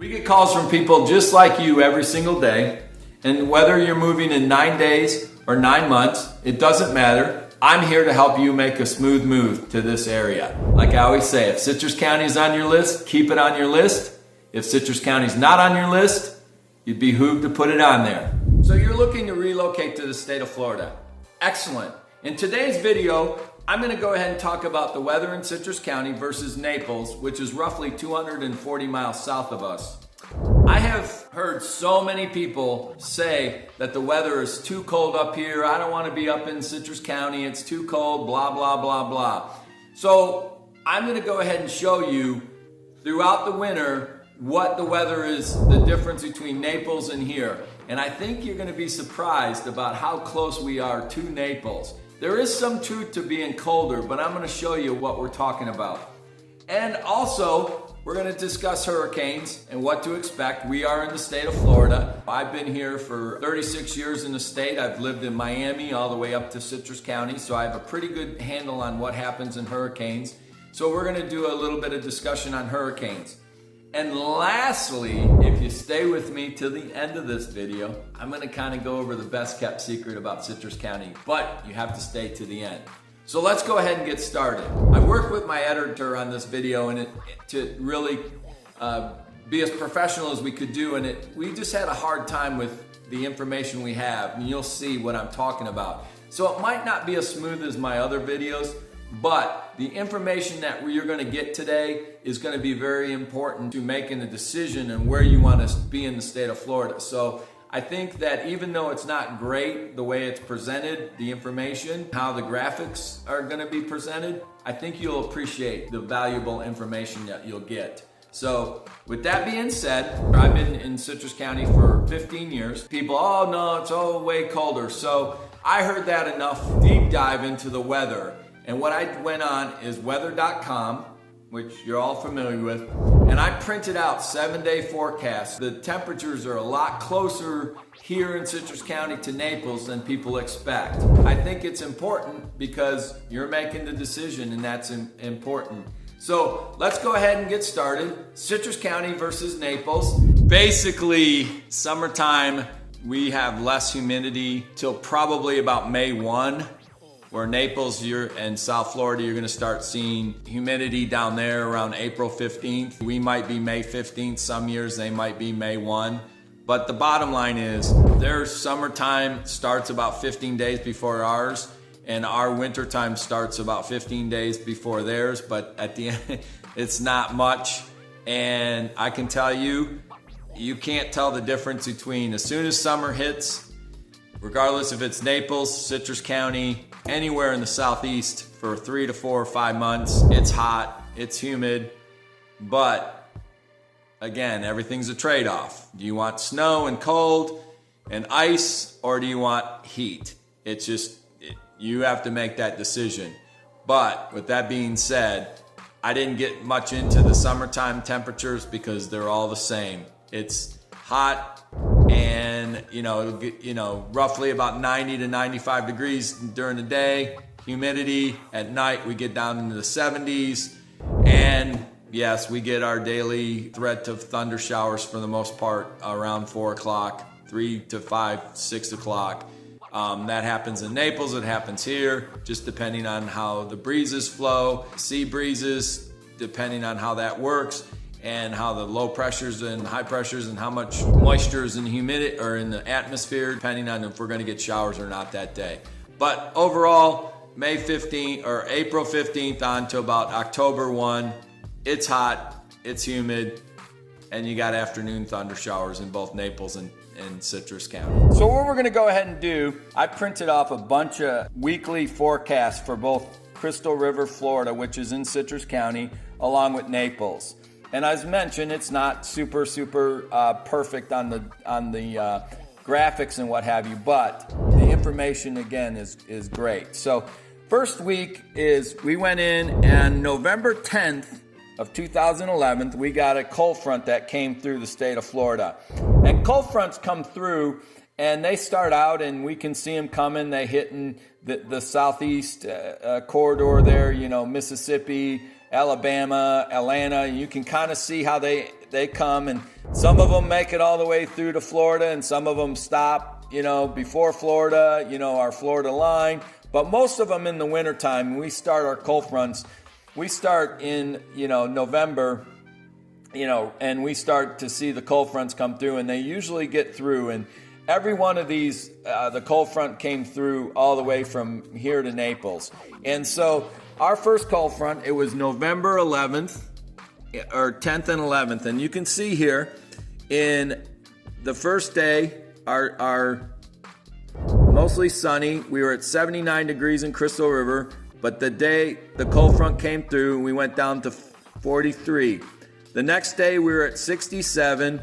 We get calls from people just like you every single day, and whether you're moving in 9 days or 9 months, it doesn't matter. I'm here to help you make a smooth move to this area. Like I always say, if Citrus County is on your list, keep it on your list. If Citrus County is not on your list, you'd behoove to put it on there. So you're looking to relocate to the state of Florida. Excellent. In today's video, I'm going to go ahead and talk about the weather in Citrus County versus Naples, which is roughly 240 miles south of us. I have heard so many people say that the weather is too cold up here. I don't want to be up in Citrus County. It's too cold, blah, blah, blah, blah. So I'm going to go ahead and show you throughout the winter what the weather is, the difference between Naples and here. And I think you're going to be surprised about how close we are to Naples. There is some truth to being colder, but I'm going to show you what we're talking about. And also, we're going to discuss hurricanes and what to expect. We are in the state of Florida. I've been here for 36 years in the state. I've lived in Miami all the way up to Citrus County, so I have a pretty good handle on what happens in hurricanes. So we're going to do a little bit of discussion on hurricanes. And lastly, if you stay with me till the end of this video, I'm going to kind of go over the best kept secret about Citrus County, but you have to stay to the end. So let's go ahead and get started. I worked with my editor on this video and to really be as professional as we could do, and we just had a hard time with the information we have, and you'll see what I'm talking about. So it might not be as smooth as my other videos, but the information that you're going to get today is going to be very important to making a decision and where you want to be in the state of Florida. So I think that even though it's not great the way it's presented, the information, how the graphics are going to be presented, I think you'll appreciate the valuable information that you'll get. So with that being said, I've been in Citrus County for 15 years. People, oh no, it's all way colder. So I heard that enough deep dive into the weather. And what I went on is weather.com, which you're all familiar with, and I printed out 7-day forecasts. The temperatures are a lot closer here in Citrus County to Naples than people expect. I think it's important because you're making the decision, and that's important. So let's go ahead and get started. Citrus County versus Naples. Basically, summertime, we have less humidity till probably about May 1. Where Naples and South Florida, you're going to start seeing humidity down there around April 15th. We might be May 15th. Some years they might be May 1. But the bottom line is their summertime starts about 15 days before ours, and our wintertime starts about 15 days before theirs. But at the end, it's not much. And I can tell you, you can't tell the difference between as soon as summer hits, regardless if it's Naples, Citrus County, anywhere in the southeast for 3 to 4 or 5 months. It's hot, it's humid, but again, everything's a trade-off. Do you want snow and cold and ice, or do you want heat? It's just, you have to make that decision. But with that being said, I didn't get much into the summertime temperatures because they're all the same. It's hot, and it'll get, roughly about 90 to 95 degrees during the day. Humidity at night, we get down into the 70s. And yes, we get our daily threat of thunder showers for the most part around 4 o'clock, 3 to 5, 6 o'clock. That happens in Naples, it happens here, just depending on how the breezes flow, sea breezes, depending on how that works, and how the low pressures and high pressures and how much moisture is in the humidity or in the atmosphere, depending on if we're going to get showers or not that day. But overall, May 15th or April 15th on to about October 1, it's hot, it's humid, and you got afternoon thunder showers in both Naples and Citrus County. So what we're going to go ahead and do, I printed off a bunch of weekly forecasts for both Crystal River, Florida, which is in Citrus County, along with Naples. And as mentioned, it's not super perfect on the graphics and what have you, but the information again is great. So first week is we went in, and November 10th of 2011, we got a cold front that came through the state of Florida. And cold fronts come through, and they start out, and we can see them coming. They hitting the southeast corridor there, Mississippi, Alabama, Atlanta. You can kind of see how they they come, and some of them make it all the way through to Florida, and some of them stop, before Florida, our Florida line. But most of them in the wintertime, when we start our cold fronts, we start in, November, and we start to see the cold fronts come through, and they usually get through. And every one of these, the cold front came through all the way from here to Naples. And so our first cold front, it was November 11th, or 10th and 11th. And you can see here in the first day, our mostly sunny. We were at 79 degrees in Crystal River, but the day the cold front came through, we went down to 43. The next day we were at 67,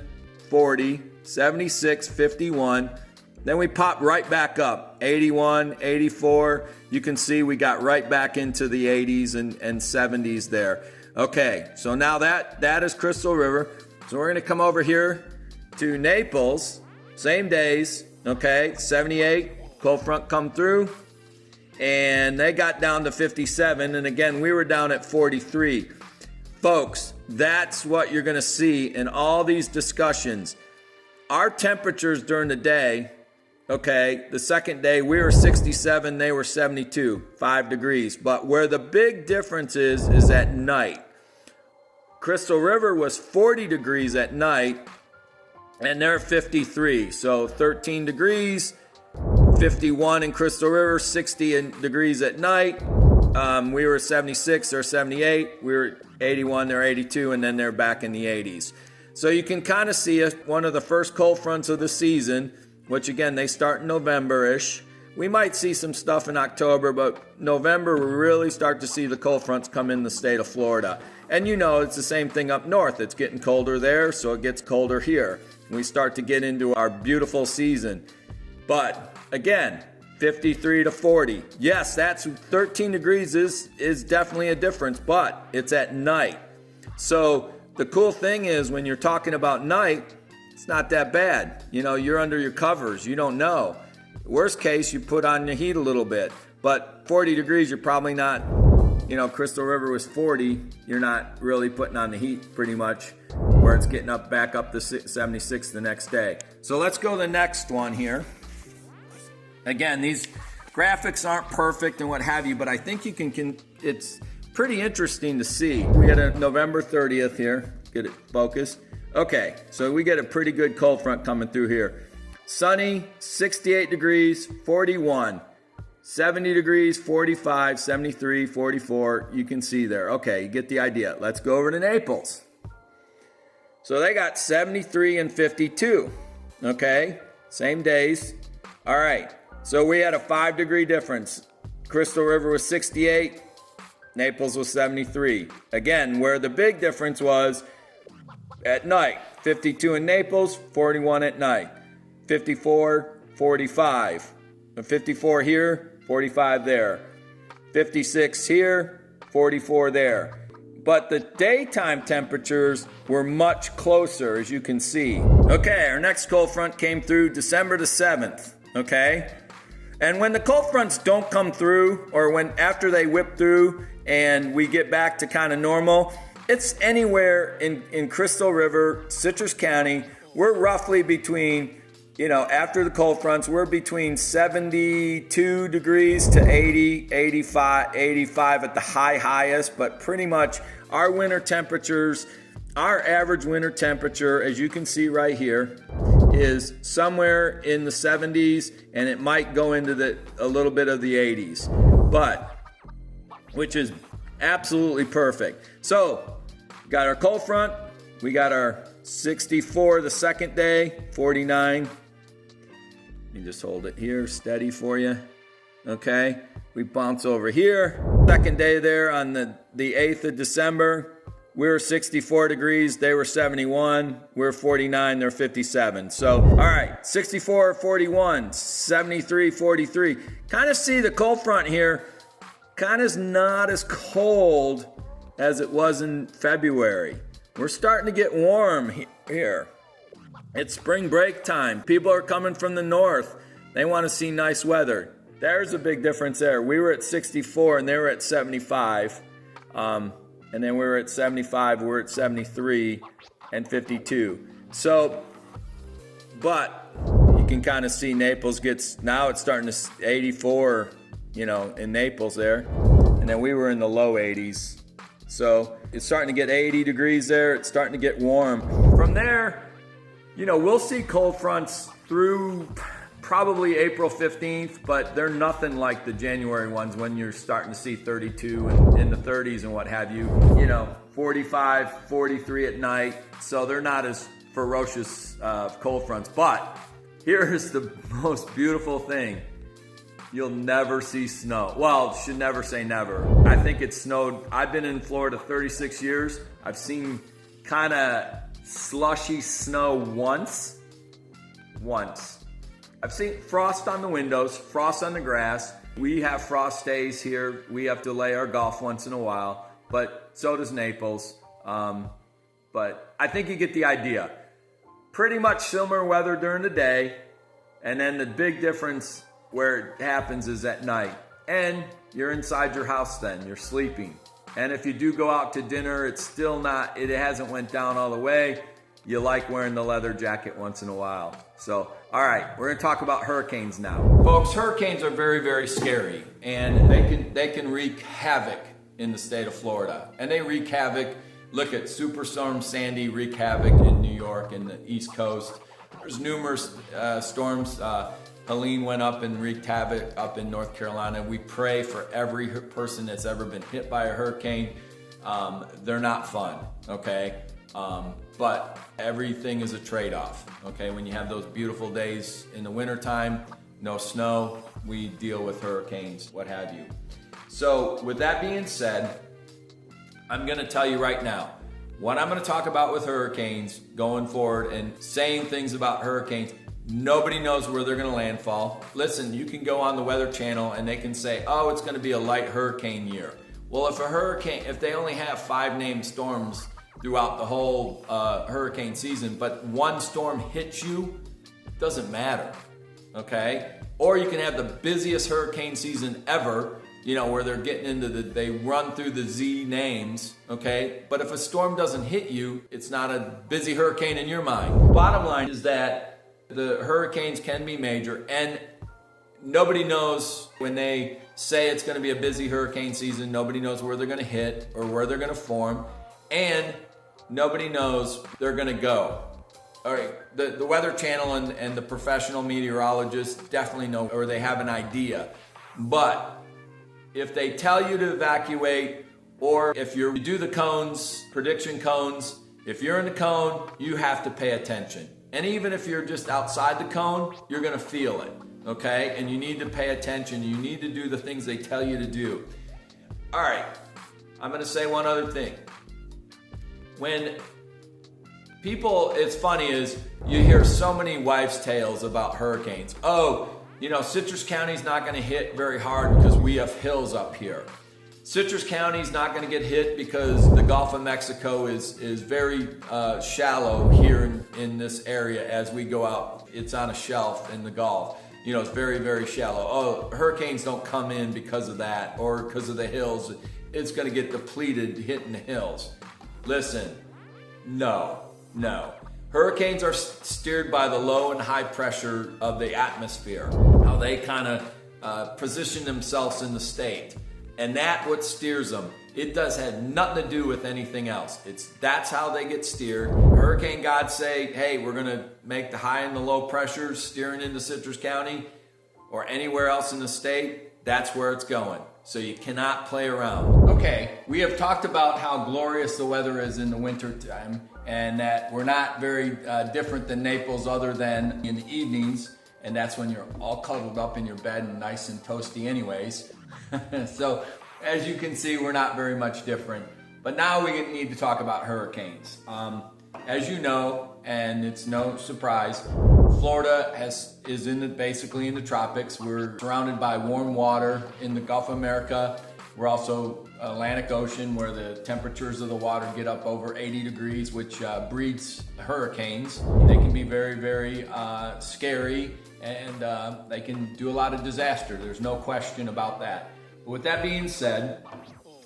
40, 76, 51. Then we popped right back up, 81, 84. You can see we got right back into the 80s and 70s there. Okay, so now that is Crystal River. So we're gonna come over here to Naples, same days, okay, 78, cold front come through, and they got down to 57, and again, we were down at 43. Folks, that's what you're gonna see in all these discussions. Our temperatures during the day, okay, the second day we were 67, they were 72, 5 degrees. But where the big difference is at night. Crystal River was 40 degrees at night, and they're 53. So 13 degrees, 51 in Crystal River, 60 degrees at night. We were 76 or 78. We were 81, they're 82, and then they're back in the 80s. So you can kind of see one of the first cold fronts of the season, which again, they start in November-ish. We might see some stuff in October, but November, we really start to see the cold fronts come in the state of Florida. And it's the same thing up north. It's getting colder there, so it gets colder here. We start to get into our beautiful season. But again, 53 to 40. Yes, that's 13 degrees is definitely a difference, but it's at night. So the cool thing is when you're talking about night, it's not that bad. You're under your covers. You don't know. Worst case, you put on the heat a little bit. But 40 degrees, you're probably not, Crystal River was 40. You're not really putting on the heat pretty much, where it's getting back up to 76 the next day. So let's go to the next one here. Again, these graphics aren't perfect and what have you, but I think you can it's pretty interesting to see. We got a November 30th here. Get it focused. Okay, so we get a pretty good cold front coming through here. Sunny, 68 degrees, 41. 70 degrees, 45, 73, 44. You can see there. Okay, you get the idea. Let's go over to Naples. So they got 73 and 52. Okay, same days. All right, so we had a 5-degree difference. Crystal River was 68. Naples was 73. Again, where the big difference was at night. 52 in Naples, 41 at night. 54, 45. 54 here, 45 there. 56 here, 44 there. But the daytime temperatures were much closer, as you can see. Okay, our next cold front came through December the 7th, okay? And when the cold fronts don't come through, or after they whip through and we get back to kind of normal, it's anywhere in Crystal River, Citrus County, we're roughly between, after the cold fronts, we're between 72 degrees to 80, 85 at the highest, but pretty much our winter temperatures, our average winter temperature, as you can see right here, is somewhere in the 70s, and it might go into a little bit of the 80s, which is absolutely perfect. So, got our cold front, we got our 64 the second day, 49. Let me just hold it here steady for you. Okay, we bounce over here. Second day there on the 8th of December, we were 64 degrees, they were 71, we're 49, they're 57. So, all right, 64, 41, 73, 43. Kind of see the cold front here, kind of not as cold as it was in February. We're starting to get warm here. It's spring break time. People are coming from the north. They want to see nice weather. There's a big difference there. We were at 64 and they were at 75. And then we were at 75, we're at 73. and 52. So, but you can kind of see Naples now it's starting to 84, in Naples there. And then we were in the low 80s. So it's starting to get 80 degrees there. It's starting to get warm. From there, we'll see cold fronts through probably April 15th, but they're nothing like the January ones when you're starting to see 32 and in the 30s and what have you. 45, 43 at night. So they're not as ferocious cold fronts. But here's the most beautiful thing. You'll never see snow. Well, should never say never. I think it snowed. I've been in Florida 36 years. I've seen kind of slushy snow once. I've seen frost on the windows, frost on the grass. We have frost days here. We have to lay our golf once in a while, but so does Naples. But I think you get the idea. Pretty much similar weather during the day, and then the big difference where it happens is at night. And you're inside your house then, you're sleeping. And if you do go out to dinner, it hasn't went down all the way. You like wearing the leather jacket once in a while. So, all right, we're gonna talk about hurricanes now. Folks, hurricanes are very, very scary, and they can wreak havoc in the state of Florida. And they wreak havoc. Look at Superstorm Sandy wreak havoc in New York and the East Coast. There's numerous storms. Helene went up and wreaked havoc up in North Carolina. We pray for every person that's ever been hit by a hurricane. They're not fun, okay? But everything is a trade-off, okay? When you have those beautiful days in the wintertime, no snow, we deal with hurricanes, what have you. So with that being said, I'm gonna tell you right now, what I'm gonna talk about with hurricanes going forward and saying things about hurricanes, nobody knows where they're gonna landfall. Listen, you can go on the Weather Channel and they can say, oh, it's gonna be a light hurricane year. Well, if they only have 5 named storms throughout the whole hurricane season, but one storm hits you, it doesn't matter, okay? Or you can have the busiest hurricane season ever, where they're getting into they run through the Z names, okay? But if a storm doesn't hit you, it's not a busy hurricane in your mind. Bottom line is that the hurricanes can be major, and nobody knows when they say it's gonna be a busy hurricane season, nobody knows where they're gonna hit or where they're gonna form, and nobody knows they're gonna go. All right, the Weather Channel and the professional meteorologists definitely know, or they have an idea. But if they tell you to evacuate, or if you do the cones, prediction cones, if you're in the cone, you have to pay attention. And even if you're just outside the cone, you're gonna feel it, okay? And you need to pay attention. You need to do the things they tell you to do. All right, I'm gonna say one other thing. When people, it's funny is you hear so many wives' tales about hurricanes. Oh, Citrus County's not gonna hit very hard because we have hills up here. Citrus County's not gonna get hit because the Gulf of Mexico is very shallow here in this area as we go out. It's on a shelf in the Gulf. It's very, very shallow. Oh, hurricanes don't come in because of that or because of the hills. It's gonna get depleted hitting the hills. Listen, no. Hurricanes are steered by the low and high pressure of the atmosphere, how they kind of position themselves in the state. And that's what steers them. It have nothing to do with anything else. That's how they get steered. Hurricane gods say, hey, we're gonna make the high and the low pressures steering into Citrus County or anywhere else in the state. That's where it's going. So you cannot play around. Okay, we have talked about how glorious the weather is in the winter time and that we're not very different than Naples other than in the evenings, and that's when you're all cuddled up in your bed and nice and toasty anyways. So as you can see, we're not very much different. But now we need to talk about hurricanes. As you know, and it's no surprise, Florida is basically in the tropics. We're surrounded by warm water in the Gulf of America. We're also Atlantic Ocean, where the temperatures of the water get up over 80 degrees, which breeds hurricanes. They can be very, very scary, and they can do a lot of disaster. There's no question about that. But with that being said,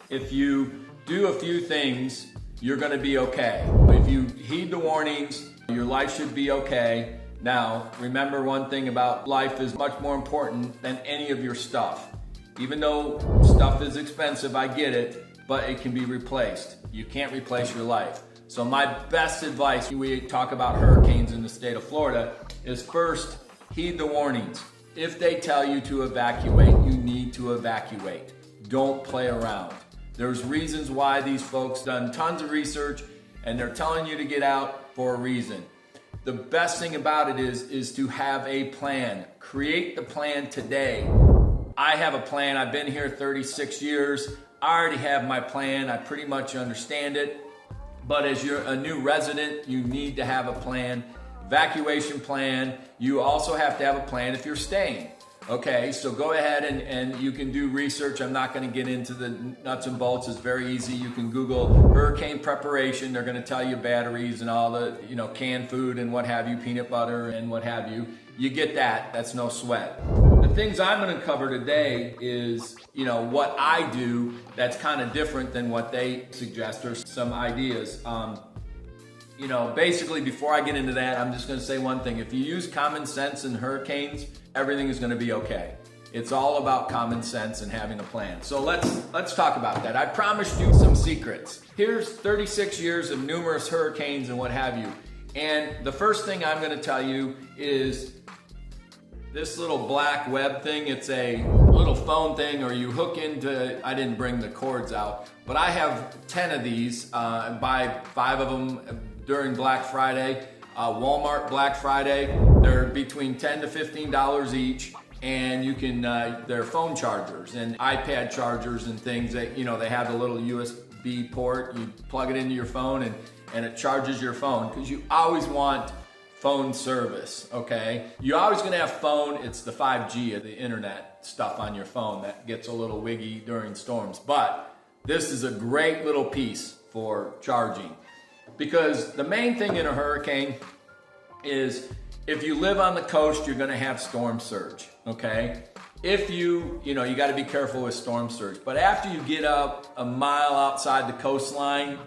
if you do a few things you're gonna be okay. If you heed the warnings, your life should be okay. Now, remember one thing about life is much more important than any of your stuff. Even though stuff is expensive, I get it, but it can be replaced. You can't replace your life. So my best advice, we talk about hurricanes in the state of Florida, is first, heed the warnings. If they tell you to evacuate, you need to evacuate. Don't play around. There's reasons why these folks done tons of research and they're telling you to get out for a reason. The best thing about it is to have a plan. Create the plan today. I have a plan. I've been here 36 years. I already have my plan. I pretty much understand it. But as you're a new resident, you need to have a plan. Evacuation plan. You also have to have a plan if you're staying. Okay, so go ahead and you can do research. I'm not going to get into the nuts and bolts. It's very easy. You can Google hurricane preparation. They're going to tell you batteries and all the, canned food and what have you, peanut butter and what have you. You get that. That's no sweat. The things I'm going to cover today is, what I do that's kind of different than what they suggest, or some ideas. Basically, before I get into that, I'm just going to say one thing. If you use common sense in hurricanes, everything is going to be okay. It's all about common sense and having a plan. So let's talk about that. I promised you some secrets. Here's 36 years of numerous hurricanes and what have you. And the first thing I'm going to tell you is this little black web thing. It's a little phone thing, or you hook into, I didn't bring the cords out, but I have 10 of these. Buy 5 of them during Black Friday. Walmart Black Friday. They're between $10 to $15 each, and you can, they're phone chargers and iPad chargers and things that, they have a little USB port. You plug it into your phone and it charges your phone, because you always want phone service, okay? You're always gonna have phone. It's the 5G, the internet stuff on your phone that gets a little wiggy during storms. But this is a great little piece for charging, because the main thing in a hurricane is if you live on the coast, you're gonna have storm surge, okay? If you gotta be careful with storm surge. But after you get up a mile outside the coastline,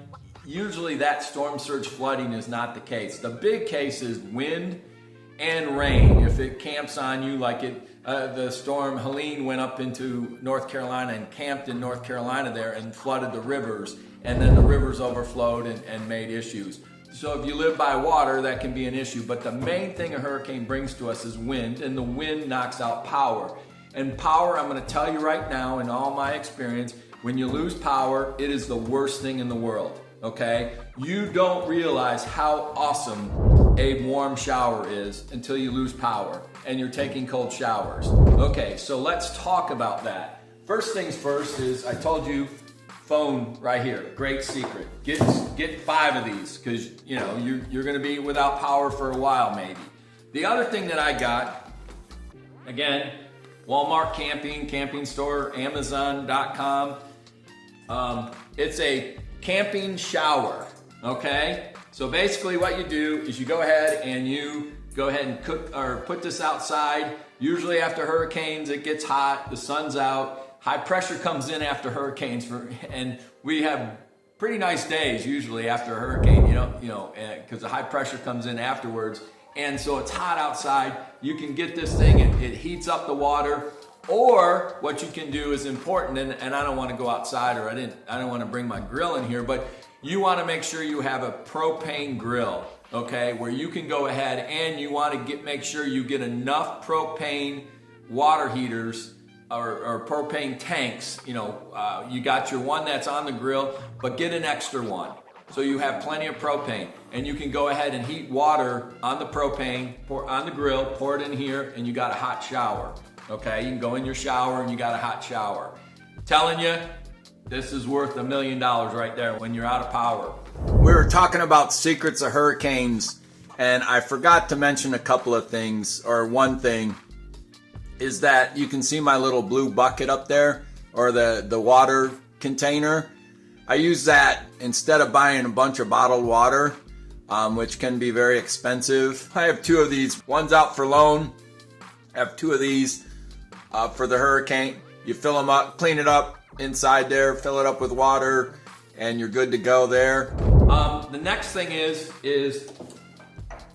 usually that storm surge flooding is not the case. The big case is wind and rain. If it camps on you, like the storm Helene went up into North Carolina and camped in North Carolina there and flooded the rivers, and then the rivers overflowed and made issues. So if you live by water, that can be an issue. But the main thing a hurricane brings to us is wind, and the wind knocks out power. And power, I'm going to tell you right now, in all my experience, when you lose power, it is the worst thing in the world. Okay? You don't realize how awesome a warm shower is until you lose power and you're taking cold showers. Okay, so let's talk about that. First things first is, I told you, phone right here. Great secret. Get 5 of these, because you're going to be without power for a while maybe. The other thing that I got, again, Walmart camping store, Amazon.com. It's a camping shower, okay? So basically what you do is you go ahead and cook or put this outside. Usually after hurricanes, it gets hot, the sun's out, high pressure comes in after hurricanes, and we have pretty nice days usually after a hurricane, because the high pressure comes in afterwards. And so it's hot outside. You can get this thing, it heats up the water. Or what you can do is important, and I don't want to go outside, or I don't want to bring my grill in here, but you want to make sure you have a propane grill, okay, where you can go ahead and you want to make sure you get enough propane water heaters or propane tanks. You got your one that's on the grill, but get an extra one. So you have plenty of propane, and you can go ahead and heat water on the propane, on the grill, pour it in here, and you got a hot shower. Okay, you can go in your shower and you got a hot shower. I'm telling you, this is worth $1 million right there when you're out of power. We were talking about secrets of hurricanes, and I forgot to mention a couple of things, or one thing is that you can see my little blue bucket up there, or the water container. I use that instead of buying a bunch of bottled water, which can be very expensive. I have 2 of these. One's out for loan. I have 2 of these for the hurricane. You fill them up, clean it up inside there, fill it up with water, and you're good to go there. The next thing is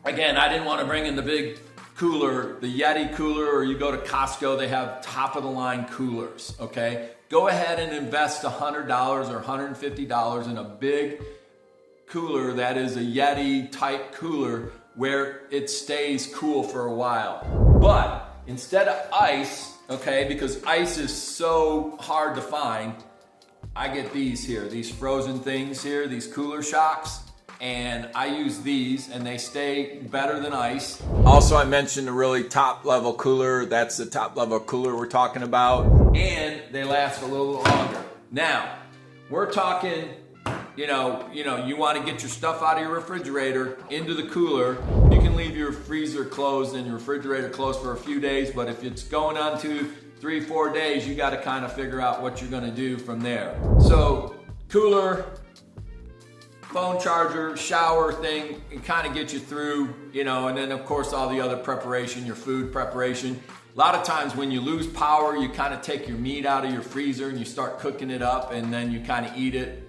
again, I didn't want to bring in the big cooler, the Yeti cooler, or you go to Costco, they have top of the line coolers, okay? Go ahead and invest $100 or $150 in a big cooler that is a Yeti type cooler where it stays cool for a while. But instead of ice, okay, because ice is so hard to find, I get these here, these frozen things here, these cooler shocks, and I use these and they stay better than ice. Also, I mentioned a really top level cooler. That's the top level cooler we're talking about, and they last a little longer. Now, we're talking, you want to get your stuff out of your refrigerator into the cooler. You can leave your freezer closed and your refrigerator closed for a few days, but if it's going on to 3-4 days, you got to kind of figure out what you're going to do from there. So cooler, phone charger, shower thing, it kind of gets you through, and then of course all the other preparation, your food preparation. A lot of times when you lose power, you kind of take your meat out of your freezer and you start cooking it up, and then you kind of eat it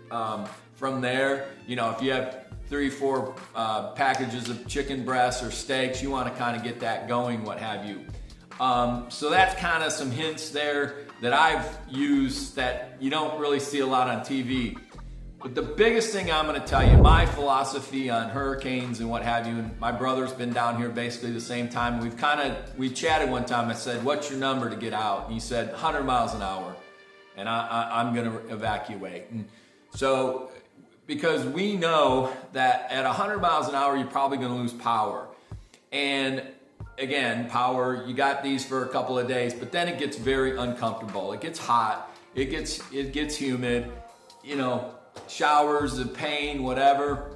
from there. If you have 3-4 packages of chicken breasts or steaks, you want to kind of get that going, what have you. So that's kind of some hints there that I've used that you don't really see a lot on TV. But the biggest thing I'm going to tell you, my philosophy on hurricanes and what have you, and my brother's been down here basically the same time. We chatted one time. I said, "What's your number to get out?" And he said, 100 miles an hour, and I'm going to evacuate. And so, because we know that at 100 miles an hour, you're probably going to lose power. And again, power, you got these for a couple of days, but then it gets very uncomfortable. It gets hot. It gets humid. Showers, the pain, whatever.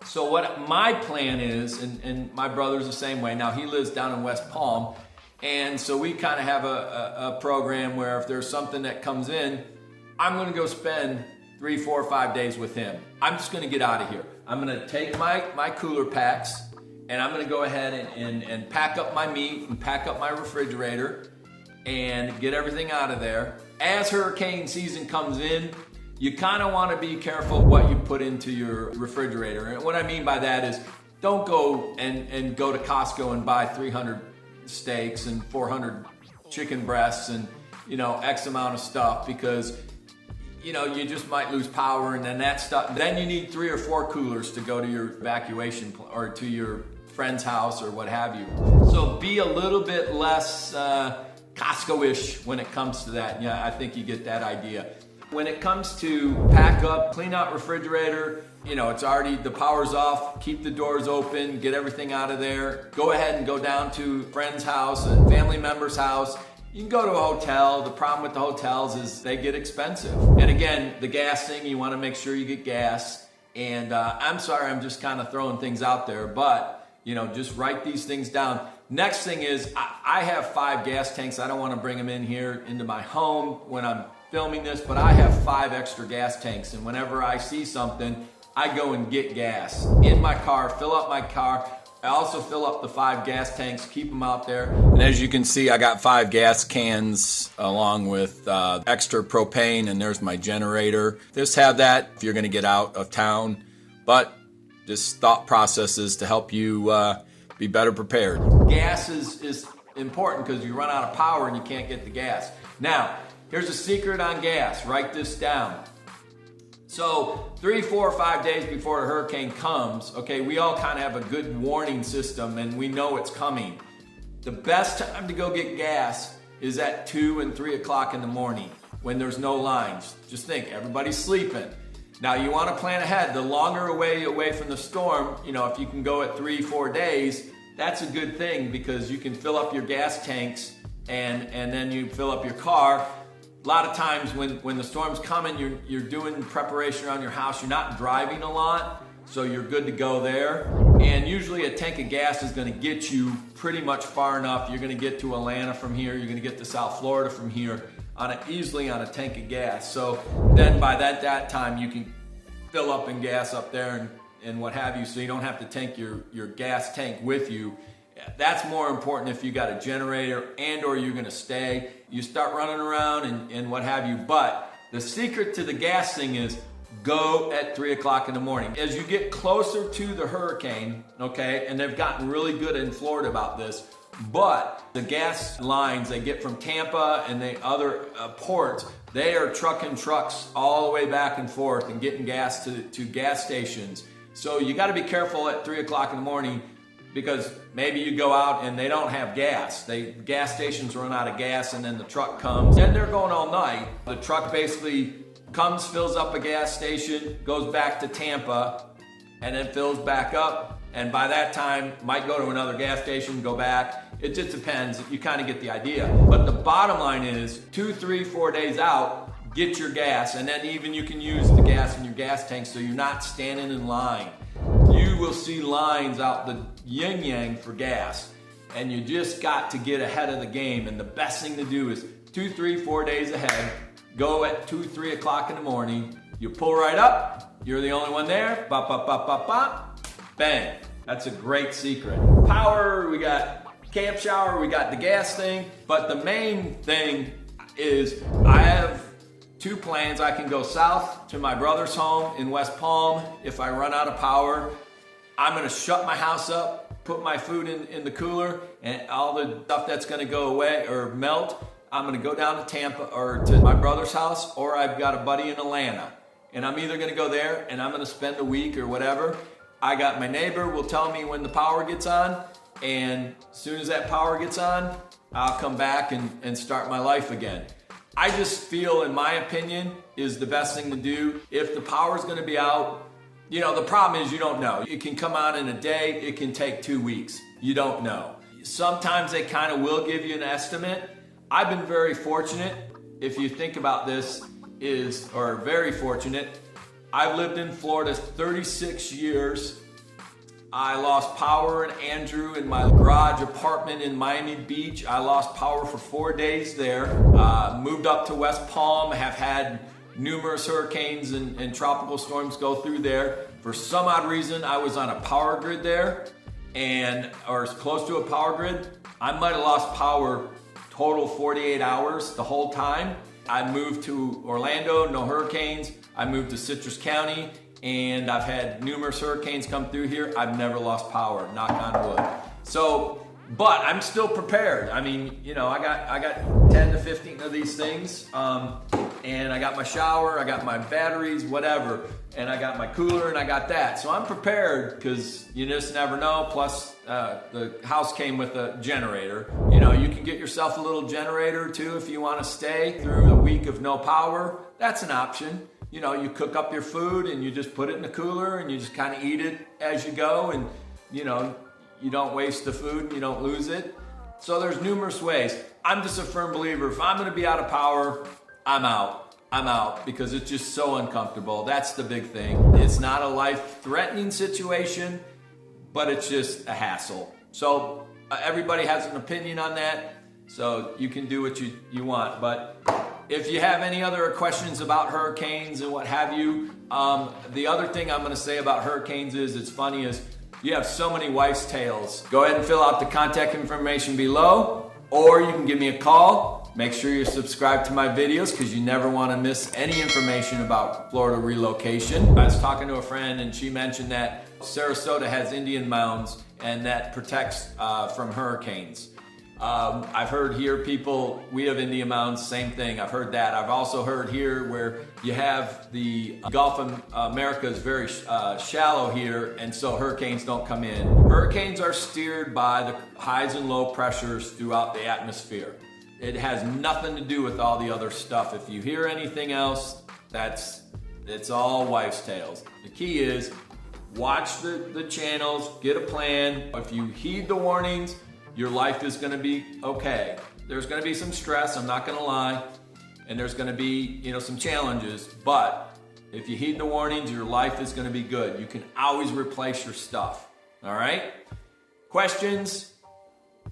So what my plan is, and my brother's the same way. Now he lives down in West Palm, and so we kind of have a program where if there's something that comes in, I'm going to go spend 3, 4, 5 days with him. I'm just going to get out of here. I'm going to take my cooler packs, and I'm going to go ahead and pack up my meat and pack up my refrigerator and get everything out of there. As hurricane season comes in, you kind of want to be careful what you put into your refrigerator. And what I mean by that is don't go and go to Costco and buy 300 steaks and 400 chicken breasts and, X amount of stuff, because, you just might lose power, and then that stuff. Then you need 3 or 4 coolers to go to your evacuation or to your friend's house or what have you. So be a little bit less Costco-ish when it comes to that. Yeah, I think you get that idea. When it comes to pack up, clean out refrigerator, it's already, the power's off, keep the doors open, get everything out of there. Go ahead and go down to a friend's house, a family member's house. You can go to a hotel. The problem with the hotels is they get expensive. And again, the gas thing, you want to make sure you get gas. And I'm sorry, I'm just kind of throwing things out there, but just write these things down. Next thing is, I have 5 gas tanks. I don't want to bring them in here into my home when I'm filming this, but I have 5 extra gas tanks, and whenever I see something, I go and get gas in my car, fill up my car. I also fill up the 5 gas tanks, keep them out there. And as you can see, I got 5 gas cans along with extra propane, and there's my generator. Just have that if you're going to get out of town, but just thought processes to help you be better prepared. Gas is important because you run out of power and you can't get the gas. Now, here's a secret on gas. Write this down. So 3, 4, 5 days before a hurricane comes, okay, we all kind of have a good warning system and we know it's coming. The best time to go get gas is at 2 and 3 o'clock in the morning when there's no lines. Just think, everybody's sleeping. Now you want to plan ahead. The longer away from the storm, if you can go at 3, 4 days, that's a good thing because you can fill up your gas tanks and then you fill up your car. A lot of times when the storm's coming, you're doing preparation around your house. You're not driving a lot, so you're good to go there. And usually a tank of gas is going to get you pretty much far enough. You're going to get to Atlanta from here. You're going to get to South Florida from here easily on a tank of gas. So then by that time, you can fill up and gas up there and what have you, so you don't have to take your gas tank with you. That's more important if you got a generator and or you're going to stay. You start running around and what have you. But the secret to the gas thing is go at 3 o'clock in the morning. As you get closer to the hurricane, okay, and they've gotten really good in Florida about this, but the gas lines they get from Tampa and the other ports, they are trucking trucks all the way back and forth and getting gas to gas stations. So you got to be careful at 3 o'clock in the morning, because maybe you go out and they don't have gas. Gas stations run out of gas, and then the truck comes and they're going all night. The truck basically comes, fills up a gas station, goes back to Tampa, and then fills back up. And by that time, might go to another gas station, go back. It just depends. You kind of get the idea. But the bottom line is 2, 3, 4 days out, get your gas. And then even you can use the gas in your gas tank so you're not standing in line. You will see lines out the yin-yang for gas, and you just got to get ahead of the game. And the best thing to do is 2, 3, 4 days ahead. Go at 2, 3 o'clock in the morning. You pull right up. You're the only one there. Bop, bop, bop, bop, bop. Bang. That's a great secret. Power, we got camp shower, we got the gas thing. But the main thing is I have 2 plans. I can go south to my brother's home in West Palm if I run out of power. I'm gonna shut my house up, put my food in the cooler, and all the stuff that's gonna go away or melt, I'm gonna go down to Tampa or to my brother's house, or I've got a buddy in Atlanta. And I'm either gonna go there and I'm gonna spend a week or whatever. I got my neighbor will tell me when the power gets on, and as soon as that power gets on, I'll come back and start my life again. I just feel, in my opinion, is the best thing to do. If the power's gonna be out, you know, the problem is you don't know. It can come on in a day, it can take 2 weeks. You don't know. Sometimes they kind of will give you an estimate. I've been very fortunate, if you think about this, or very fortunate. I've lived in Florida 36 years. I lost power in Andrew in my garage apartment in Miami Beach. I lost power for 4 days there. Moved up to West Palm, have had numerous hurricanes and tropical storms go through there. For some odd reason, I was on a power grid there, or as close to a power grid. I might have lost power total 48 hours the whole time. I moved to Orlando, no hurricanes. I moved to Citrus County, and I've had numerous hurricanes come through here. I've never lost power, knock on wood. So, but I'm still prepared. I mean, you know, I got 10 to 15 of these things, and I got my shower, I got my batteries, whatever, and I got my cooler, and I got that. So I'm prepared, because you just never know. Plus, the house came with a generator. You know, you can get yourself a little generator too if you want to stay through a week of no power. That's an option. You know, you cook up your food and you just put it in the cooler and you just kind of eat it as you go, and you know, you don't waste the food and you don't lose it. So there's numerous ways. I'm just a firm believer, if I'm going to be out of power, I'm out. I'm out, because it's just so uncomfortable. That's the big thing. It's not a life-threatening situation, but it's just a hassle. So everybody has an opinion on that, so you can do what you want. But if you have any other questions about hurricanes and what have you, the other thing I'm going to say about hurricanes is, it's funny, is you have so many wives' tales. Go ahead and fill out the contact information below, or you can give me a call. Make sure you're subscribed to my videos, because you never want to miss any information about Florida relocation. I was talking to a friend, and she mentioned that Sarasota has Indian mounds, and that protects from hurricanes. I've heard here we have Indian mounds, same thing. I've heard that. I've also heard here where you have the Gulf of America is very shallow here, and so hurricanes don't come in. Hurricanes are steered by the highs and low pressures throughout the atmosphere. It has nothing to do with all the other stuff. If you hear anything else, it's all wives' tales. The key is watch the channels, get a plan. If you heed the warnings, your life is going to be okay. There's going to be some stress, I'm not going to lie, and there's going to be, you know, some challenges, but if you heed the warnings, your life is going to be good. You can always replace your stuff. All right? Questions?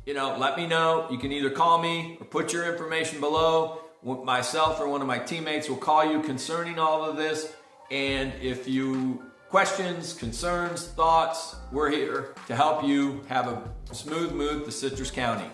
You know, let me know. You can either call me or put your information below. Myself or one of my teammates will call you concerning all of this. And if you questions, concerns, thoughts, we're here to help you have a smooth move to Citrus County.